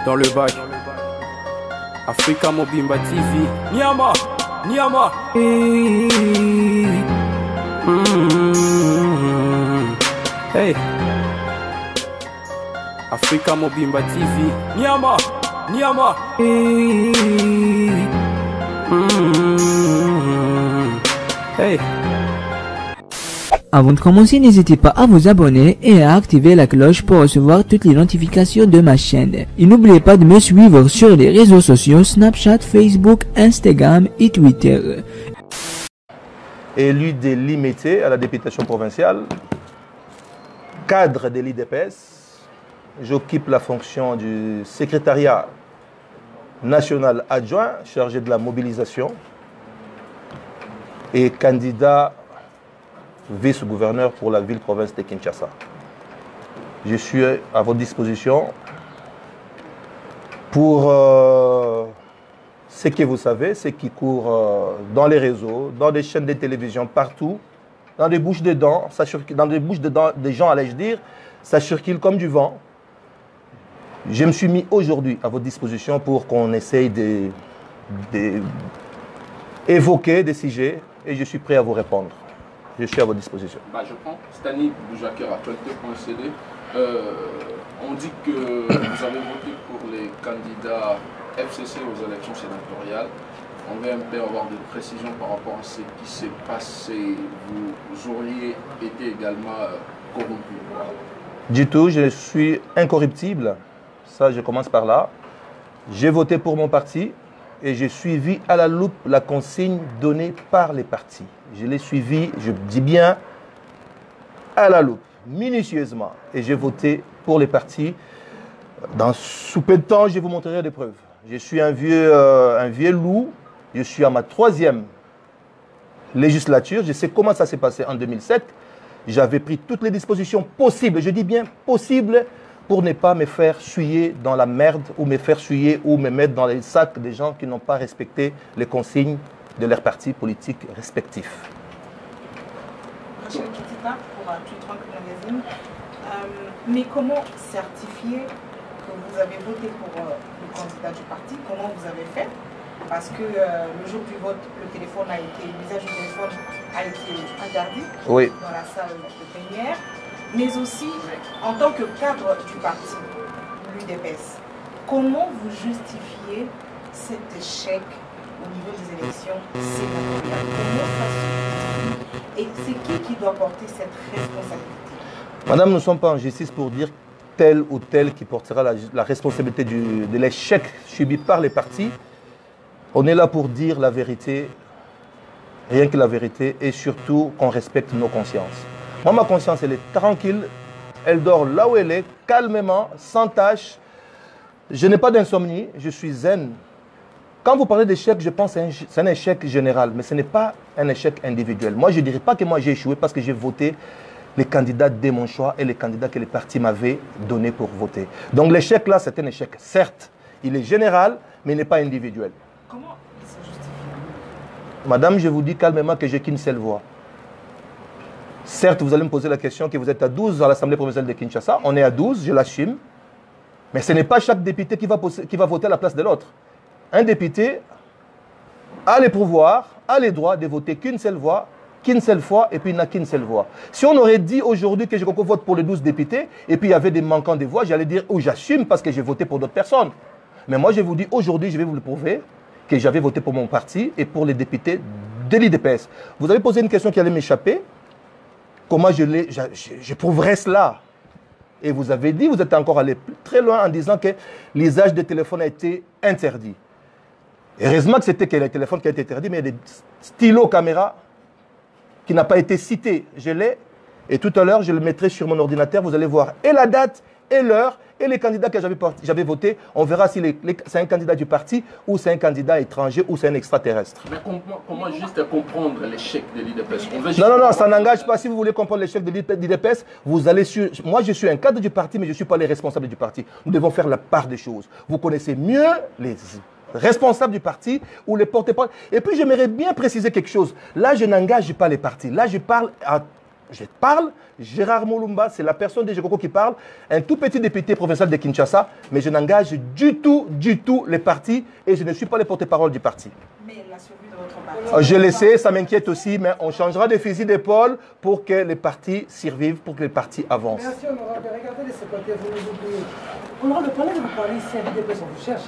Dans le bac, Africa Mobimba TV. Niama, Niama. Hey, Africa Mobimba TV. Niama, Niama. Hey. Avant de commencer, n'hésitez pas à vous abonner et à activer la cloche pour recevoir toutes les notifications de ma chaîne. Et n'oubliez pas de me suivre sur les réseaux sociaux Snapchat, Facebook, Instagram et Twitter. Élu de l'IMET à la députation provinciale, cadre de l'IDPS, j'occupe la fonction du secrétariat national adjoint chargé de la mobilisation et candidat vice-gouverneur pour la ville-province de Kinshasa. Je suis à votre disposition pour ce que vous savez, ce qui court dans les réseaux, dans des chaînes de télévision, partout, dans des bouches de dents, dans des bouches de dents des gens, allais-je dire, ça circule comme du vent. Je me suis mis aujourd'hui à votre disposition pour qu'on essaye d'évoquer des sujets et je suis prêt à vous répondre. Je suis à votre disposition. Je prends Stani Boujaker à Twitter.cd. On dit que vous avez voté pour les candidats FCC aux élections sénatoriales. On veut un peu avoir des précisions par rapport à ce qui s'est passé. Vous auriez été également corrompu. Du tout, je suis incorruptible. Ça, je commence par là. J'ai voté pour mon parti et j'ai suivi à la loupe la consigne donnée par les partis. Je l'ai suivi, je dis bien, à la loupe, minutieusement. Et j'ai voté pour les partis. Sous peu de temps, je vous montrerai des preuves. Je suis un vieux loup. Je suis à ma 3e législature. Je sais comment ça s'est passé en 2007. J'avais pris toutes les dispositions possibles, je dis bien possibles, pour ne pas me faire suyer dans la merde ou me faire suyer ou me mettre dans les sacs des gens qui n'ont pas respecté les consignes de leurs partis politiques respectifs. Rachel Kitita pour Tweet Rank Magazine. Mais comment certifier que vous avez voté pour le candidat du parti? Comment vous avez fait? Parce que le jour du vote, l'usage du téléphone a été interdit dans la salle de plénière. Mais aussi, en tant que cadre du parti, l'UDPS, comment vous justifiez cet échec au niveau des élections sénatoriales? Comment ça se justifie? Et c'est qui doit porter cette responsabilité? Madame, nous ne sommes pas en justice pour dire tel ou tel qui portera la responsabilité de l'échec subi par les partis. On est là pour dire la vérité, rien que la vérité, et surtout qu'on respecte nos consciences. Moi, ma conscience, elle est tranquille, elle dort là où elle est, calmement, sans tâche. Je n'ai pas d'insomnie, je suis zen. Quand vous parlez d'échec, je pense que c'est un échec général, mais ce n'est pas un échec individuel. Moi, je ne dirais pas que moi j'ai échoué parce que j'ai voté les candidats de mon choix et les candidats que les partis m'avaient donnés pour voter. Donc l'échec là, c'est un échec. Certes, il est général, mais il n'est pas individuel. Comment il se justifie? Madame, je vous dis calmement que j'ai qu'une seule voix. Certes, vous allez me poser la question que vous êtes à 12 à l'Assemblée provinciale de Kinshasa. On est à 12, je l'assume. Mais ce n'est pas chaque député qui va voter à la place de l'autre. Un député a les pouvoirs, a les droits de voter qu'une seule voix, qu'une seule fois, et puis il n'a qu'une seule voix. Si on aurait dit aujourd'hui que je vote pour les 12 députés, et puis il y avait des manquants de voix, j'allais dire, oh, j'assume parce que j'ai voté pour d'autres personnes. Mais moi, je vous dis, aujourd'hui, je vais vous le prouver, que j'avais voté pour mon parti et pour les députés de l'IDPS. Vous avez posé une question qui allait m'échapper. Comment je prouverai cela? Et vous avez dit, vous êtes encore allé très loin en disant que l'usage des téléphones a été interdit. Heureusement que c'était le téléphone qui a été interdit, mais il y a des stylos caméra qui n'a pas été cité. Je l'ai, et tout à l'heure, je le mettrai sur mon ordinateur. Vous allez voir et la date, et l'heure, et les candidats que j'avais votés. On verra si c'est un candidat du parti, ou c'est un candidat étranger, ou c'est un extraterrestre. Mais comment juste comprendre l'échec de l'IDPS? Non, ça n'engage pas. Si vous voulez comprendre l'échec de l'IDPS, vous allez sur... Moi, je suis un cadre du parti, mais je ne suis pas les responsables du parti. Nous devons faire la part des choses. Vous connaissez mieux les responsables du parti ou les porte-parole. Et puis, j'aimerais bien préciser quelque chose. Là, je n'engage pas les partis. Là, je parle. Gérard Moulumba, c'est la personne de Jekoko qui parle. Un tout petit député provincial de Kinshasa, mais je n'engage du tout les partis et je ne suis pas le porte-parole du parti. Mais la survie de votre parti. Je le sais, ça m'inquiète aussi, mais on changera de fusil d'épaule pour que les partis survivent, pour que les partis avancent. Merci honorable. Regardez de ce côté, vous nous oubliez. Honorable, pendant que vous parlez ici, à l'IDPS, on vous cherche.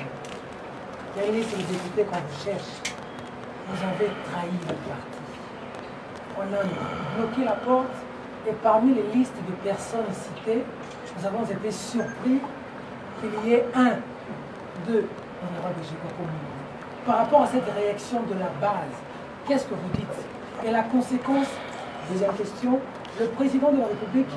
Il y a une liste de députés qu'on vous cherche. Vous avez trahi le parti. On a bloqué la porte et parmi les listes de personnes citées, nous avons été surpris qu'il y ait un, deux honorables Jekoko. Par rapport à cette réaction de la base, qu'est-ce que vous dites? Et la conséquence, deuxième question, le président de la République...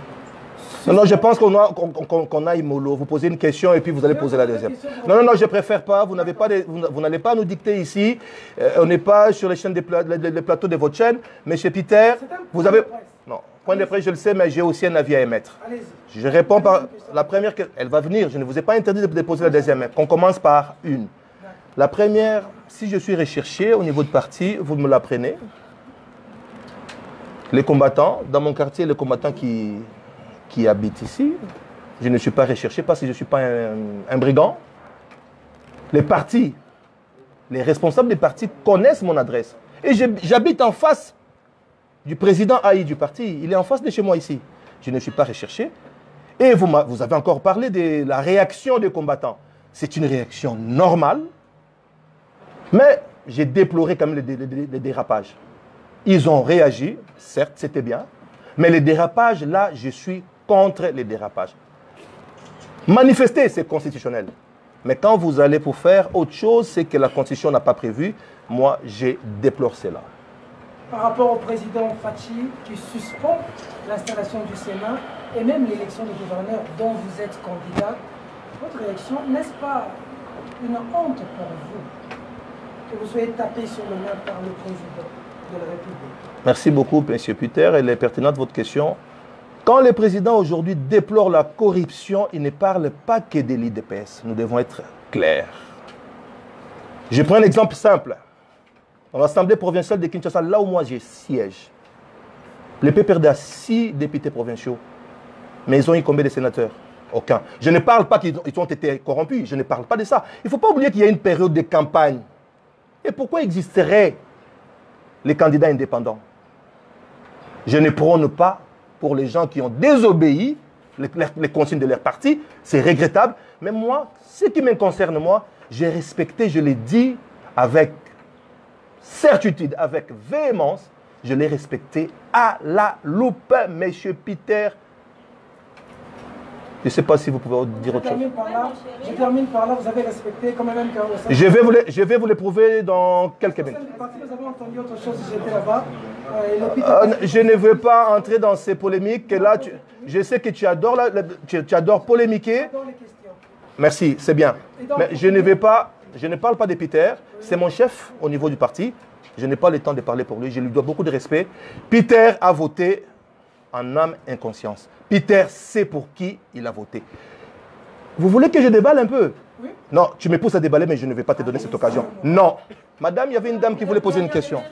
Non, je pense qu'on aille mollo. Vous posez une question et puis vous allez poser la deuxième. Non, je préfère pas. Vous n'allez pas nous dicter ici. On n'est pas sur les chaînes les plateaux de votre chaîne. Monsieur Peter, vous avez... Non, point de presse, je le sais, mais j'ai aussi un avis à émettre. Je réponds par la première question. Elle va venir. Je ne vous ai pas interdit de déposer la deuxième. On commence par une. La première, si je suis recherché au niveau de parti, vous me l'apprenez. Les combattants, dans mon quartier, les combattants qui habitent ici, je ne suis pas recherché parce que je ne suis pas un brigand. Les partis, les responsables des partis connaissent mon adresse. Et j'habite en face du président Haï du parti. Il est en face de chez moi ici. Je ne suis pas recherché. Et vous avez encore parlé de la réaction des combattants. C'est une réaction normale. Mais j'ai déploré quand même les dérapages. Ils ont réagi, certes, c'était bien. Mais les dérapages, là, je suis contre les dérapages. Manifester, c'est constitutionnel. Mais quand vous allez pour faire autre chose, c'est que la Constitution n'a pas prévu. Moi, je déplore cela. Par rapport au président Fachi, qui suspend l'installation du Sénat et même l'élection du gouverneur dont vous êtes candidat, votre élection, n'est-ce pas une honte pour vous que vous soyez tapé sur le nez par le président de la République? Merci beaucoup, M. Peter. Elle est pertinente, votre question. Quand le président aujourd'hui déplore la corruption, il ne parle pas que de l'IDPS. Nous devons être clairs. Je prends un exemple simple. Dans l'Assemblée provinciale de Kinshasa, là où moi je siège, le PPRD a 6 députés provinciaux. Mais ils ont eu combien de sénateurs? Aucun. Je ne parle pas qu'ils ont été corrompus. Je ne parle pas de ça. Il ne faut pas oublier qu'il y a une période de campagne. Et pourquoi existeraient les candidats indépendants? Je ne prône pas pour les gens qui ont désobéi les consignes de leur parti. C'est regrettable. Mais moi, ce qui me concerne, moi, j'ai respecté, je l'ai dit avec certitude, avec véhémence, je l'ai respecté à la loupe, monsieur Peter. Je ne sais pas si vous pouvez dire autre chose. Je termine par là, vous avez respecté comme même je vais vous le prouver dans quelques minutes. Vous avez entendu autre chose, j'étais là-bas. Je ne veux pas entrer dans ces polémiques. Là, je sais que tu adores polémiquer. Merci, c'est bien. Mais je ne parle pas de Peter. C'est mon chef au niveau du parti. Je n'ai pas le temps de parler pour lui. Je lui dois beaucoup de respect. Peter a voté en âme et conscience. Peter sait pour qui il a voté. Vous voulez que je déballe un peu? Oui. Non, tu me pousses à déballer, mais je ne vais pas te donner cette occasion. Non. Madame, il y avait une dame qui voulait poser une question.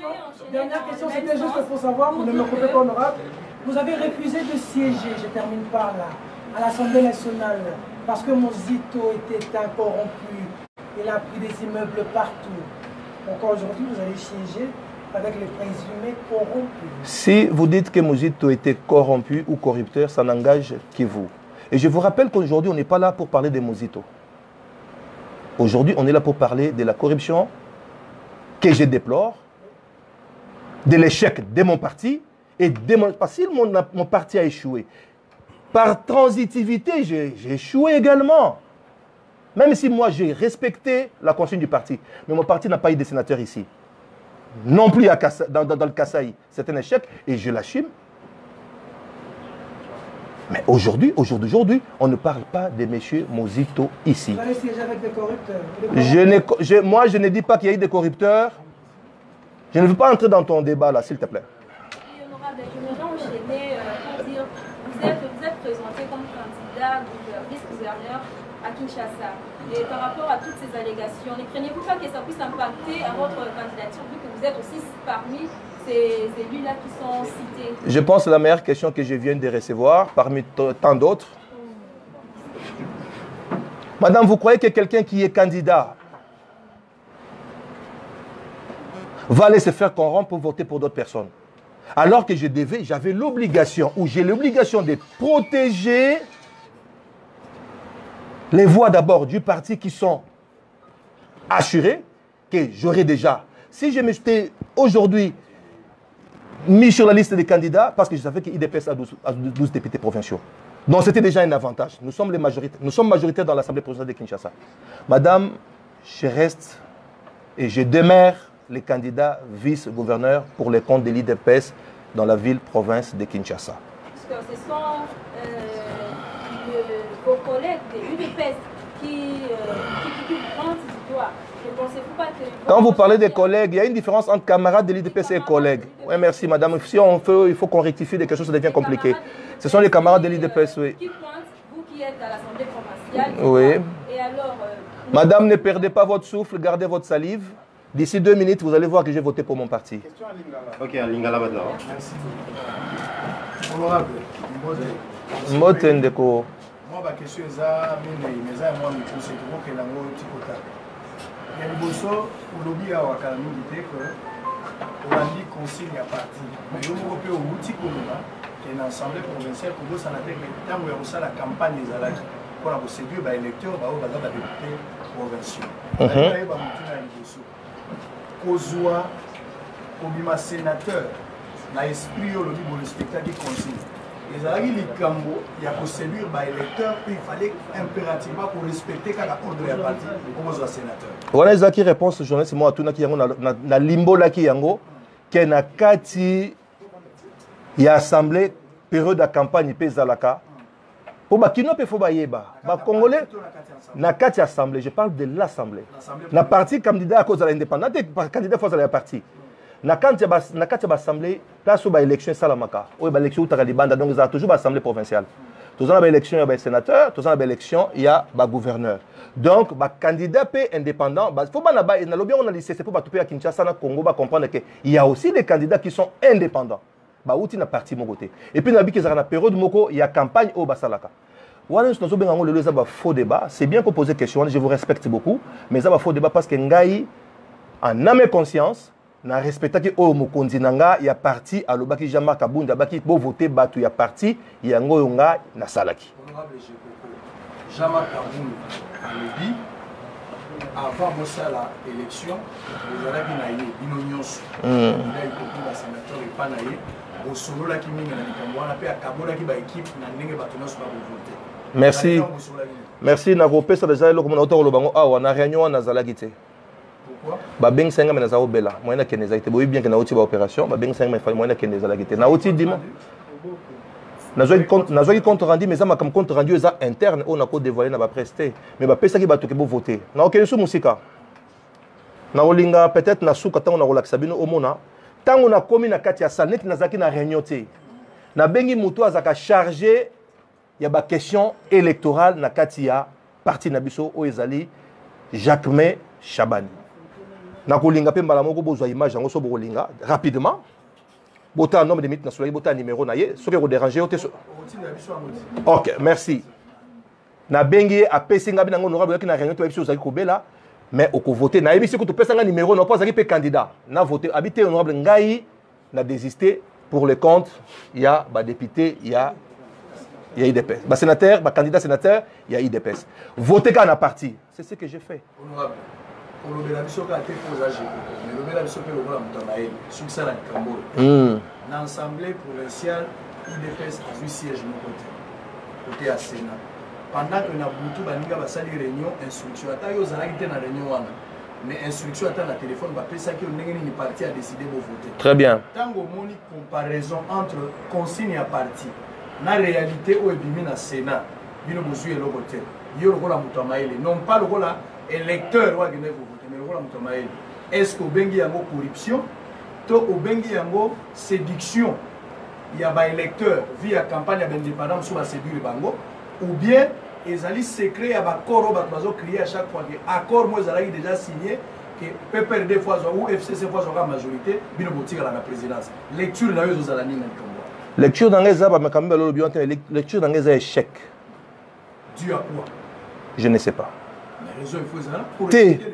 Dernière question, c'était juste pour savoir, vous ne me coupez pas honorable. Vous avez refusé de siéger, je termine par là, à l'Assemblée nationale, parce que Mozito était incorrompu. Il a pris des immeubles partout. Donc aujourd'hui, vous allez siéger avec les présumés corrompus. Si vous dites que Mozito était corrompu ou corrupteur, ça n'engage que vous. Et je vous rappelle qu'aujourd'hui, on n'est pas là pour parler de Mozito. Aujourd'hui, on est là pour parler de la corruption que je déplore, de l'échec de mon parti, et parce que mon parti a échoué. Par transitivité, j'ai échoué également. Même si moi, j'ai respecté la consigne du parti. Mais mon parti n'a pas eu de sénateur ici. Non plus dans le Kasaï. C'est un échec et je l'assume. Mais aujourd'hui, on ne parle pas de M. Mozito ici. Vous allez siéger avec des corrupteurs. Moi, je ne dis pas qu'il y a eu des corrupteurs. Je ne veux pas entrer dans ton débat là, s'il te plaît. Oui, honorable, je voudrais enchaîner pour dire, vous êtes présenté comme candidat vice-gouverneur à Kinshasa. Et par rapport à toutes ces allégations, ne craignez-vous pas que ça puisse impacter à votre candidature, vu que vous êtes aussi parmi ces élus-là qui sont cités? Je pense que c'est la meilleure question que je viens de recevoir parmi tant d'autres. Madame, vous croyez que quelqu'un qui est candidat va aller se faire corrompre pour voter pour d'autres personnes? Alors que j'avais l'obligation, ou j'ai l'obligation de protéger les voix d'abord du parti qui sont assurées, que j'aurais déjà. Si je m'étais aujourd'hui mis sur la liste des candidats, parce que je savais qu'il dépasse à 12 députés provinciaux. Donc c'était déjà un avantage. Nous sommes majoritaires dans l'Assemblée provinciale de Kinshasa. Madame, je reste et je demeure les candidats vice-gouverneurs pour les comptes de l'IDPS dans la ville-province de Kinshasa. Parce que ce sont vos collègues de l'IDPS qui prennent cette victoire. Ne pensez-vous pas que... Quand vous parlez des collègues, il y a une différence entre camarades de l'IDPS et collègues. Oui, merci madame. Si on veut, il faut qu'on rectifie des choses, ça devient compliqué. Ce sont les camarades de l'IDPS, oui. Qui pointent, vous qui êtes à l'Assemblée provinciale. Oui. Et alors... Madame, ne perdez pas votre souffle, gardez votre salive. D'ici 2 minutes, vous allez voir que j'ai voté pour mon parti. Ok, à Lingala maintenant. Merci. Honorable, Motendeko. moi, ma question est ça, mais moi, je pense que c'est un petit peu. Il y a des bossos, pour le lobby à Wakalamu, qui dit que on a dit consigne à parti. Mais je me rappelle au outil qu'on a, qui est une assemblée provinciale, pour vous, ça n'a été que tant que vous la campagne des alliés, pour la séduire les électeurs, vous avez des députés provinciaux. Vous avez des bossos. Kozwa, Obima sénateur, dans l'esprit au lobby pour le spectacle consigne. Les alliés, les Cambo, il y a pour séduire les électeurs, il fallait impérativement pour respecter quand la ordre de la partie, pour vous, sénateur. Voilà les qui répondent ce journaliste, moi, tout qui na limbo là qui yango, qui na kati, il y a assemblée, période de campagne, pays zalaka. Pour ba kino pe faut ba yeba. Ba congolais, na kati assemblée, je parle de l'assemblée. Na parti candidat à cause de l'indépendance, candidat face à la partie. Na kati assemblée, place où ba élection salamaka. Ou ba élection utaralibanda, donc ils ont toujours ba assemblée provinciale. Tous ans, l'élection, il y a des sénateurs. Tous ans, l'élection, il y a des gouverneurs. Donc, les candidats indépendants, il faut que c'est pour que à Kinshasa, au Congo, comprendre qu'il y a aussi des candidats qui sont indépendants. Il y a parti de côté. Et puis, dans la période il y a campagne au Basalaka. Faux débat. C'est bien qu'on pose des questions, je vous respecte beaucoup, mais ça va faux débat parce que Ngaï, en âme et conscience, na respecta ki o mokonzi nanga ya parti alobaki Jean-Marc Kabunda baki bo voter batu ya parti yango yonga na salaki. Honorable Jean-Marc Kabunda alobi avant bosala élection ezalaki na ye bino nyonso ila ikoki ba sénateur epa na ye bosololaki mingi na likambo wana mpe akabolaki ba équipe na ndenge bato nyonso bakovote. Merci. Merci na kopesa deja eloko mona otolobango awa na réunion wana nazalaki te. Ba beng senga me nazao bela moyena keneza ite boyi bien que na oti ba opération ba beng senga me fa moyena keneza la gite na oti dima nazoi compte rendu mais ça ma comme compte rendu ça interne on a ko dévoiler na ba presté mais ba pesa ki ba to ke bo voter na okene su musika na olinga peut-être na suka tango na relaxa bino omona tango na komi na kati ya salle net nazaki na réunion te na bengi mutu azaka chargé ya ba question électorale na kati ya parti na biso o ezali Jacquemain Chabani. Na kolinga pe mbala moko bozwa image yango so bolinga rapidement bota nombre de minutes na soleil bota numéro na ye soki ko déranger ote OK merci na bengi a pesinga bina ngo honorable na réunion to biso zaki ko bela mais oko voter na yebisi ko to pesanga numéro na pas zaki pe candidat na voter habité honorable ngai na désister pour le compte il y a ba député il y a IDPS ba sénateur ba candidat sénateur il y a IDPS voter quand na parti c'est ce que j'ai fait. Honorable pour le bénéfice que a été posé mais le bénéfice que le voilà mutamaïl sur ça la Cambo l'assemblée provinciale IDPS a eu siège côté à Sénat pendant que na butu baninga basali réunion instruction ata yo zalaki te na réunion wana mais instruction ata na téléphone ba pesa ki ndenge ni parti a décidé de voter. Très bien. Tango moni comparaison entre consigne à parti na réalité au ebimi na Sénat bino bozui eloko te yo lokola mutamaïl non pas lokola électeur wa gene voter mais lokola mutamaïl est-ce que bengi yango corruption to obengi yango séduction il y a ba électeur via campagne d'indépendance sur ba séduire bango ou bien ezali secret ya ba corps ba bazo crier à chaque fois que accord moi ezali déjà signé que PPRD fois ou FCC fois la majorité, bino botika la présidence. Lecture na yo zala ninga Kombo. Lecture dans les arbres, mais quand même, lecture dans les échecs. Dû à quoi? Je ne sais pas. La raison, il faut ça pour les tirs.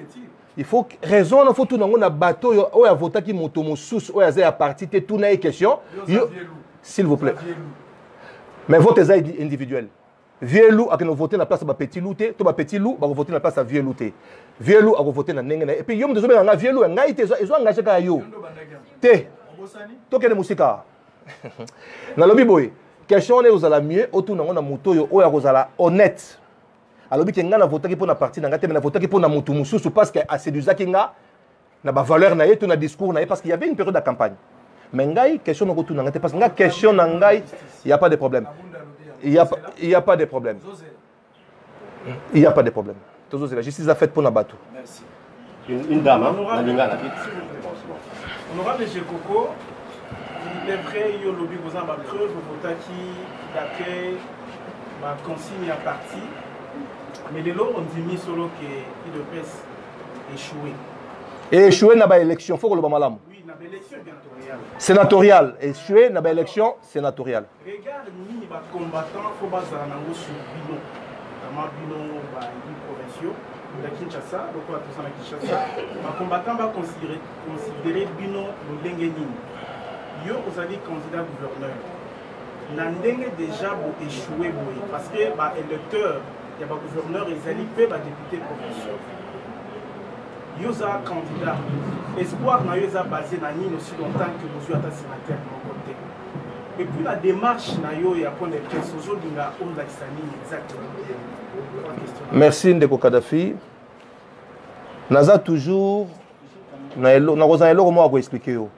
Il faut raison, il faut tout dans le bateau, où a voté qui monte mon sous, où a parti, tout n'a question. S'il vous plaît. Mais vote est individuel. Vieux loup a voté la place à petit loup, tout petit loup va voter la place à vieux loup. Vieux loup a voté la nengue. Et puis, yom de zomé nga vieux loup, nga ite ils ont engagé ka yo. Té. To kene musika. Na lobi boy. Question on est aux ala mieux, autour na moto yo, o ya kozala honnête. Alors que nga na voté qui pour na parti na nga te na voté qui pour na mutu mususu parce que a séduisa ki nga na ba valeur na ye tout na discours na ye parce qu'il y avait une période de campagne. Mais ngai question na retour na nga te parce que nga question na ngai, il y a pas de problème. Il y a pas de problème. Il y a pas de problème. La justice a fait pour Nabatou. Merci. Une dame, hein? Honorable M. Koko, il est vrai que lobby vous en preuve qui d'accueil ma consigne à parti, mais de l'autre on dit solo que il devrait échouer. Et échouer n'a pas élection, faut que le bamalam. Oui, n'a pas élection sénatoriale. Échouer n'a pas élection sénatoriale. Regarde ni ba combattant faut pas zanango sur bino. Tama bino ba yi provinciaux de Kinshasa, donc à tout ça na Kinshasa. Ba combattant va considérer bino ndenge nini. Yo vous avez candidat gouverneur. Na ndenge déjà bo échouer boy parce que ba électeur, il y a ba gouverneur et zali pe ba député provinciaux. Yoza candidat. Espoir na yoza basé na nini aussi longtemps que vous êtes sénateur de mon côté. Et puis la démarche na yo ya pour les personnes dinga on la exactement. Merci Ndeko Kadhafi. Naza toujours na rozan elo comment vous expliquer yo.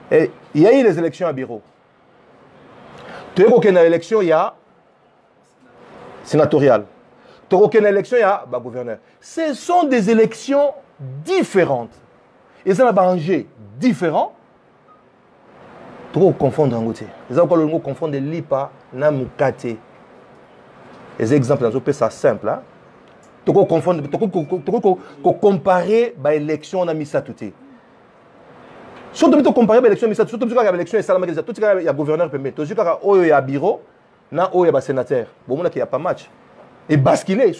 Et il y a eu les élections à bureau. Tu es aucune élection il y a sénatoriale. Tu as aucune élection il y a gouverneur. Ce sont des élections différentes. Et ça n'a enjeu différent. Tu peux confondre en côté. Les gens peuvent confondre l'IPA et Mukate. Les exemples, c'est simple. Tu peux confondre, tu peux comparer l'élection à Missa Touté. Si tu peux comparer l'élection à Missa Touté, tu peux l'élection à il y a gouverneur, tu peux il y a bureau, il y a sénateur. Il n'y a pas match. Et basculer,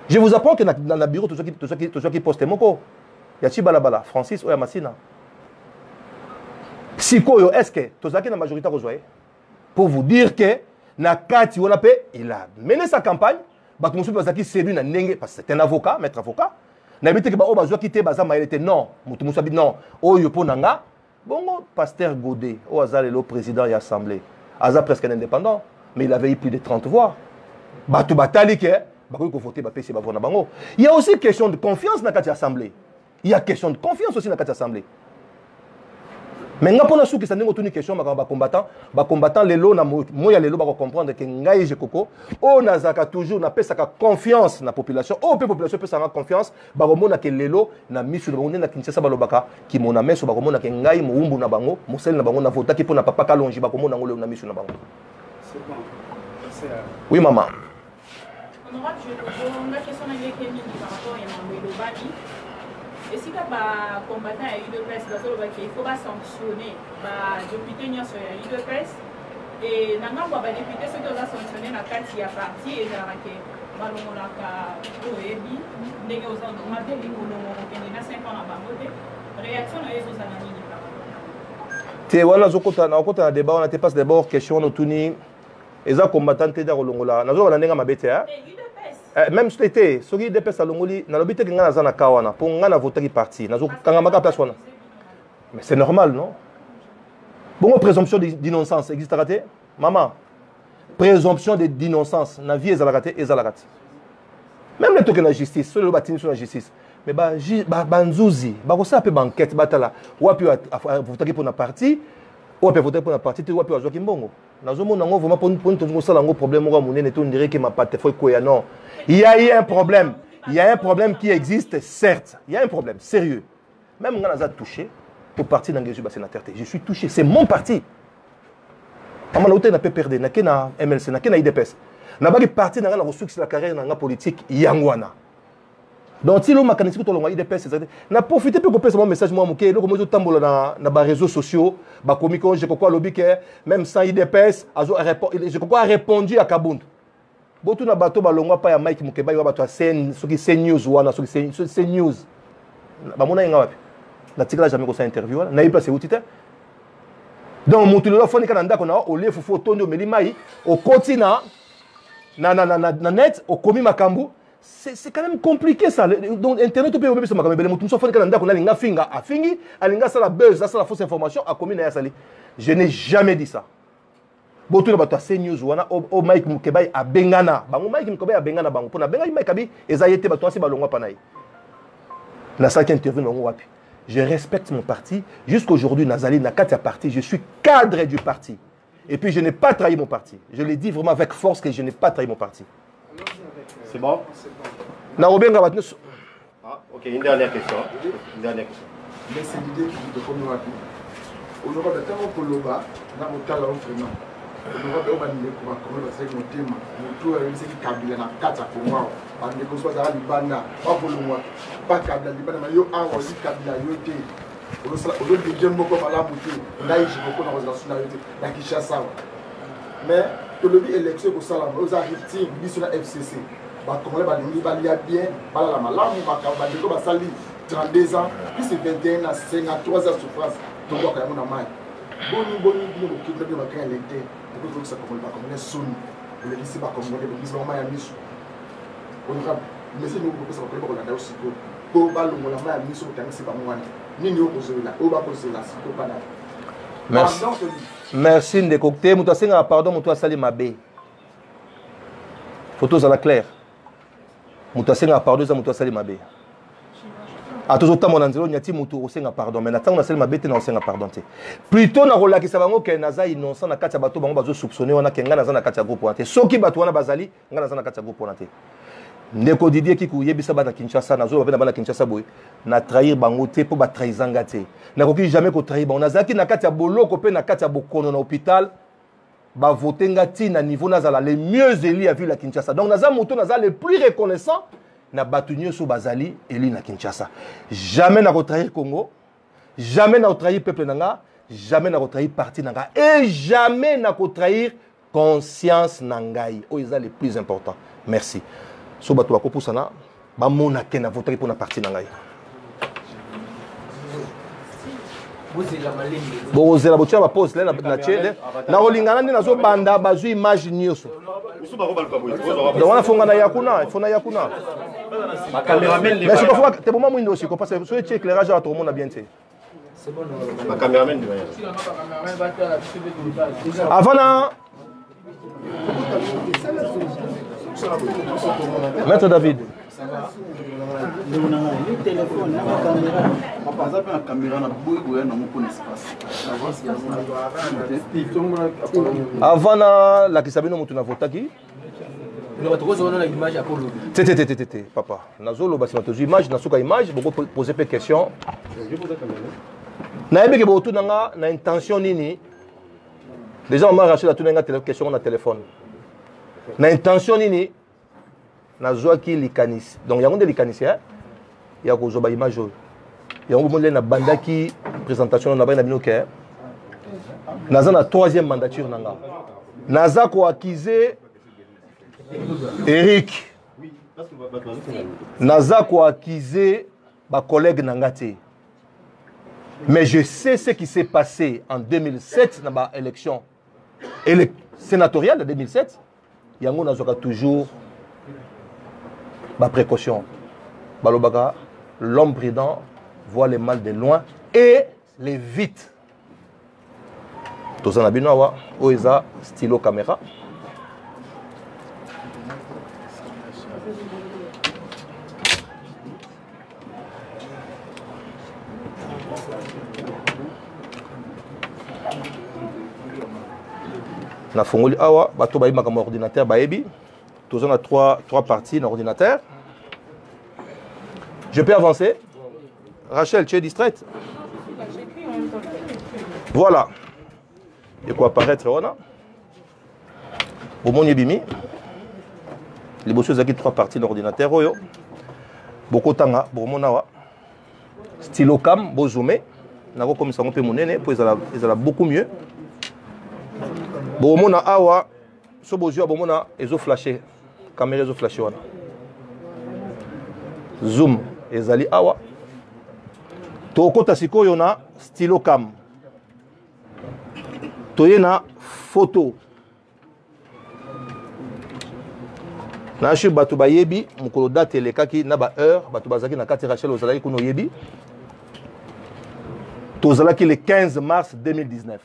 je vous apprends que dans le bureau, tout ce qui poste mon co. Il y a Chibalabala, Francis ou Yamassina. Psycho, est-ce que tout ça qui est la majorité pour vous dire que Nakati il a mené sa campagne, parce que c'est un avocat, maître avocat. N'habite que Bazo qui était Bazama, il était non, non, oh yopo nanga. Bon, pasteur Godet, au hasard le président de l'Assemblée, Aza presque indépendant, mais il avait eu plus de 30 voix. Batou Batali que il y a aussi question de confiance dans l'Assemblée. Il y a question de confiance aussi dans l'Assemblée. Mais quand on a que ça n'est pas une question de combattant les lots, moi les lots va comprendre que ngai je koko, on a toujours na pesa confiance na population, on peut population peut avoir confiance, ba romona que les lots na misu na na Kinshasa balobaka ki mona meso ba romona que ngai muumbu na bango, musel na bango na vota ki pona papa kalonji ba komona ngolo na misu na bango. C'est bon. Oui maman. Honorable, je pose la question par rapport à Mbelobani. Et si les combattants à UDPS, il faut sanctionner les députés sur UDPS. Et nous avons des députés qui ont sanctionné dans le cadre de la partie et dans la débat, on a passé d'abord question de les combattants de Rolongola. Nous avons même si c'était, ceux qui dépassent à l'ongoli, n'a l'habitude que nous avons kawana pour nous voter parti. Nous avons place. Mais c'est normal, non? Bon, présomption d'innocence existe raté, maman. Présomption d'innocence, na vie est raté et raté. Même les trucs de la justice, ceux qui bâtiment sur la justice. Mais banzouzi, ça peut banquette, batala. Ou à voter pour la partie, ou à voter pour la partie, ou à jouer kimbongo. Nous avons vraiment un problème. Non. Il y a eu un problème. Il y a un problème qui existe, certes. Il y a un problème sérieux. Même quand on a touché, pour partir dans le sénateur, je suis touché. C'est mon parti. On n'a pas perdu. On a MLC, on a IDPS. On a parti dans la ressource de la carrière dans la politique. Yangwana. Donc si l'on m'a canalisé tout le monde IDPS n'a profité pour couper mon message moi muké donc moi je tambola na ba réseaux sociaux ba comico je quoi lobby que même sans IDPS je quoi répondu à Kabund botu na bato balongwa pa ya Mike Mukeba yo bato sen soki sen news wana soki sen news ba mona nga wapi na tikala jamais ko sa interview wana na ipa c'est outité donc mutu lo foni kana ndako na o le fufu tondo melimai au continent na net au komi makambu. C'est quand même compliqué ça. Donc internet peut ouvrir sur ma caméra. Mutu mso foni kana ndako na linga finga afingi alinga ça la buzz ça la fausse information a commis na ya sali. Je n'ai jamais dit ça. Botu na bato a news wana o Mike Mukeba a bengana. Bango Mike Mukeba a bengana bango. Pona benga Mike Kabi ezayete bato asi balongwa panai. Na ça qui intervient dans wapi. Je respecte mon parti. Jusqu'aujourd'hui, Nazali n'a qu'à parti. Je suis cadre du parti. Et puis, je n'ai pas trahi mon parti. Je l'ai dit vraiment avec force que je n'ai pas trahi mon parti. C'est bon? Ah, ok, une dernière question. Mais c'est l'idée qui vous donne comme on aura tellement pour le bas, dans le talent vraiment. On aura bien banni pour comment c'est que mon thème, mon tour est ce qui cabine na kata pour moi. On ne peut pas aller bana, pas pour le mois, pas cabine libana, mais yo a aussi cabine yo té. On doit dire j'aime beaucoup la bouteille. Là il joue beaucoup dans la nationalité, la Kinshasa. Mais que le but élection pour ça là, aux arrêtés, bi sur la FCC. Ba comment ba lingi ba lia bien, ba la malamu ba ka ba ndeko ba sali 32 ans, puis c'est 21 à 53 ans souffrance. Donc quand même on a mal. Boni bien qui doit ba kan l'été. Pour que ça comme ba comme les son. Le lycée ba comme les lycée ba ya misu. On va mais c'est nous pour que ça comme on a aussi ko ba lo la ma misu ko tanisi ba mwana. Nini yo kozola, o ba kozola siko pa na. Merci. Merci de côté. Mutu asenga pardon, mutu asali mabe. Photos à la claire. Mutu asenga pardon, za mutu asali mabe. A toujours temps mon anzelo nyati mutu osenga pardon, mais natanga na sali mabe te na osenga pardon te. Plutôt na rolakisa bango ke naza innocent na kati ya bato bango bazo soupçonner wana ke nga naza na kati ya groupe wana te. Soki bato wana bazali, nga naza na kati ya groupe wana te. Ndeko Didier ki kuyebisa bana Kinshasa nazo ba bana Kinshasa boy na trahir bango te po ba trahizanga te. Na koki jamais ko trahir bango nazaki na kati ya boloko pe na kati ya bokono na hôpital ba votenga ti na niveau nazala les mieux élus à ville à Kinshasa. Donc naza moto naza le plus reconnaissant na batu nyoso bazali élu na Kinshasa. Jamais na ko trahir Congo, jamais na ko trahir peuple nanga, jamais na ko trahir parti nanga et jamais na ko trahir conscience nangai. Oh ils sont les plus importants. Merci. So bato bako pusana ba mona ke na voter pour na parti nangai. Bon zela botia ba pose là na tchele na olingana ndi nazo banda bazu image nyoso. Donc on a fonga na yakuna, fona yakuna. Ma caméraman mais je peux voir te moment mwindo aussi parce que so éclairage à tout le monde a bien été. C'est bon. Ma caméraman de avant na Maître David. Avant la kisabino mutu na votaki. Papa, nazolo basi matozu image nasuka image beaucoup poser peu question. Na yebeke botu nanga na intention nini. Déjà on m'a racheté la tunenga question na téléphone. Na intention nini na zoaki likanis. Donc il y a des likanisien il y a ko zoba image. Il y a un moment na bandaki présentation na ba na binoke. Naza na troisième mandature nanga. Naza ko accuser Eric. Naza ko accuser ba collègue nangate. Mais je sais ce qui s'est passé en 2007 dans la élection sénatoriale de 2007. Il y a toujours ma précaution. L'homme prudent voit le mal de loin et les vite. Tous en abinoa, oeza stylo caméra. Na fongoli awa bato ba yima comme ordinateur ba yebi tous on a trois parties dans l'ordinateur. Je peux avancer. Rachel, tu es distraite? Voilà. De quoi apparaître on Au mon yebimi. Les bossos ont trois parties dans l'ordinateur oyo. Bokotanga, Bomonawa. Stylocam, Bozoomé. Nako comme ça, on peut monnaie, pour ils ont beaucoup mieux. Bomona awa, so bozio bomona, ils ont flashé. Caméra ils ont flashé. Zoom, ezali awa. Tokota siko yona, Stylocam. Toyena photo. Na shi batu bayebi mukolo date elekaki na ba heure batu bazaki na kati Rachel ozalaki kuno yebi. Tozalaki le 15 mars 2019.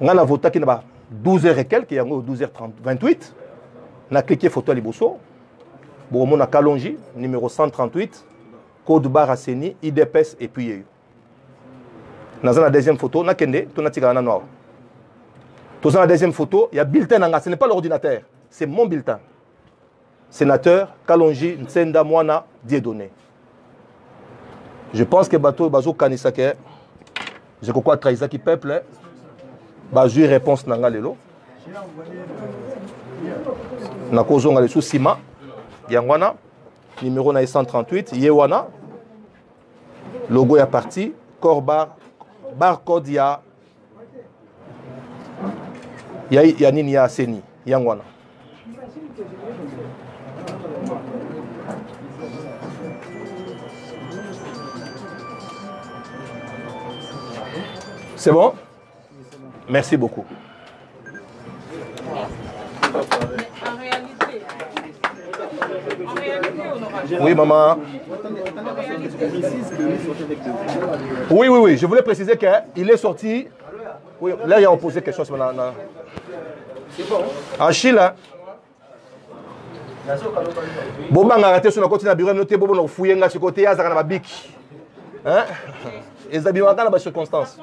Ngana votaki na ba 12h et quelques yango 12h28. Na cliqué photo liboso. Bomo na Kalonji numéro 138 code barre Seni IDPS et puis na la deuxième photo na kende to na tika na noir. Tozana la deuxième photo, il y a bulletin nanga, ce n'est pas l'ordinateur, c'est mon bulletin. Sénateur Kalonji Nsenda Mwana Dieudonné. Je pense que bateau bazo kanisake je crois trahisa qui peuple bazo réponse nanga lelo. Na kozonga le sous Sima Yangwana numéro na 138 Yewana logo ya parti corps barcode ya nini ya Seni Yangwana. C'est bon? Merci beaucoup. En réalité, oui, maman. Oui. Je voulais préciser qu'il est sorti. Oui, là, il a posé quelque chose. En Chine, bon, on a arrêté sur le côté de la bureau, on a fouillé sur le côté, il y a un bic. Et ça vient dans les circonstances.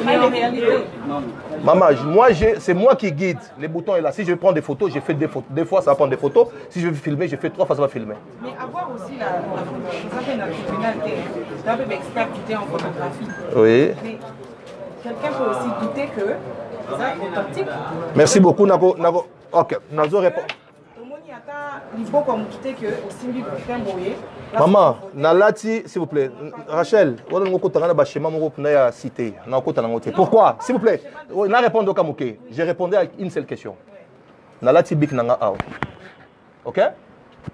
mais en réalité, Maman, c'est moi qui guide. Les boutons est là. Si je prends des photos, j'ai fait des photos. Des fois, ça va prendre des photos. Si je veux filmer, j'ai fait 3 fois, ça va filmer. mais avoir aussi la vous avez un tribunal qui est un peu expertité en photographie. Oui. Mais quelqu'un peut aussi douter que ça est authentique. Merci beaucoup, Nago. Ok, Nazo répond. Maman, Nalati, s'il vous plaît. Rachel, pourquoi? S'il vous plaît. Na répondre au Kamouké. J'ai répondu à une seule question. Nalati Bik Nanga Ao. Ok?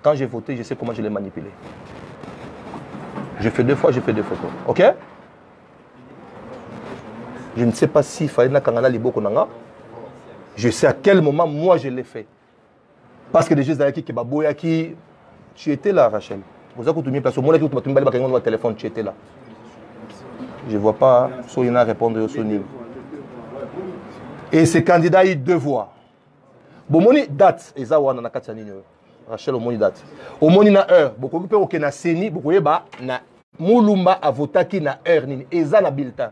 Quand j'ai voté, je sais comment je l'ai manipulé. J'ai fait 2 fois, j'ai fait 2 photos. Ok? Je ne sais pas s'il fallait na Kangana Libo Konanga. Je sais à quel moment moi je l'ai fait. Parce que déjà, tu étais là, Rachel. Vous avez mis place au monde qui vous téléphone, tu étais là. Je ne vois pas Soyena répondre au Sony. Et ces candidats, ils 2 voix. Bon, moni date, et ça, on a Rachel, au moni date. Au moni na heure, beaucoup de gens qui na Seni, beaucoup de gens na Moulumba a voté qui na heure, et ça na bulletin.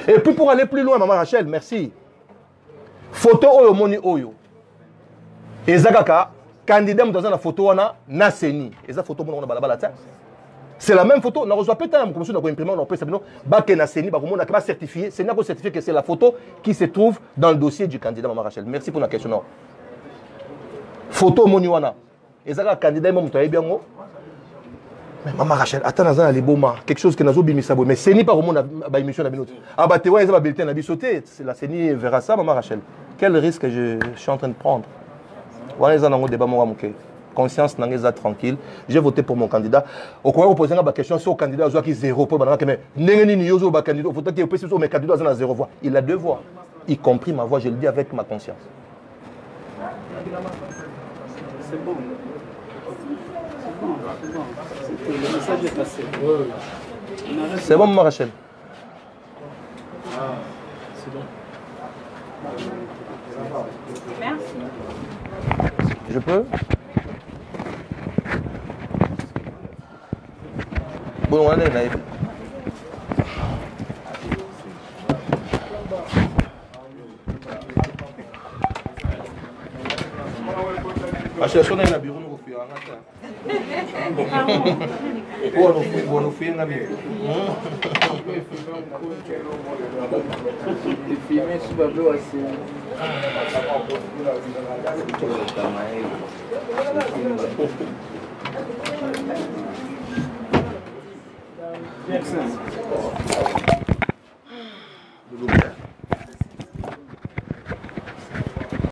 Et puis pour aller plus loin, maman Rachel, merci. Photo oyo moni oyo. Ezakaka candidat dans la photo na Seni. Eza photo mona balabala ta. C'est la même photo, on reçoit peut-être comme ça on imprimer on peut savoir baké na Seni ba komona pas certifié, c'est n'a pas certifié que c'est la photo qui se trouve dans le dossier du candidat maman Rachel. Merci pour la question. Non. Photo moni wana. Ezaka candidat mo muto yebiango. Mais maman Rachel, attends dans les boma, quelque chose que nazo bimisa bo mais Seni pas komona ba émission na binote. Ah bah te wa ezaba bulletin na bisoté, c'est la Seni verra ça maman Rachel. Quel risque je suis en train de prendre? Conscience n'a tranquille. J'ai voté pour mon candidat. Au courant, vous posez une question sur le candidat qui 0 pour mais il a 2 voix, y compris ma voix. Je le dis avec ma conscience. C'est bon. Le message est passé. C'est bon, maman Rachel. C'est bon. Merci. Je peux? Bon, on est là. Achille, on est dans le bureau, nous Merci.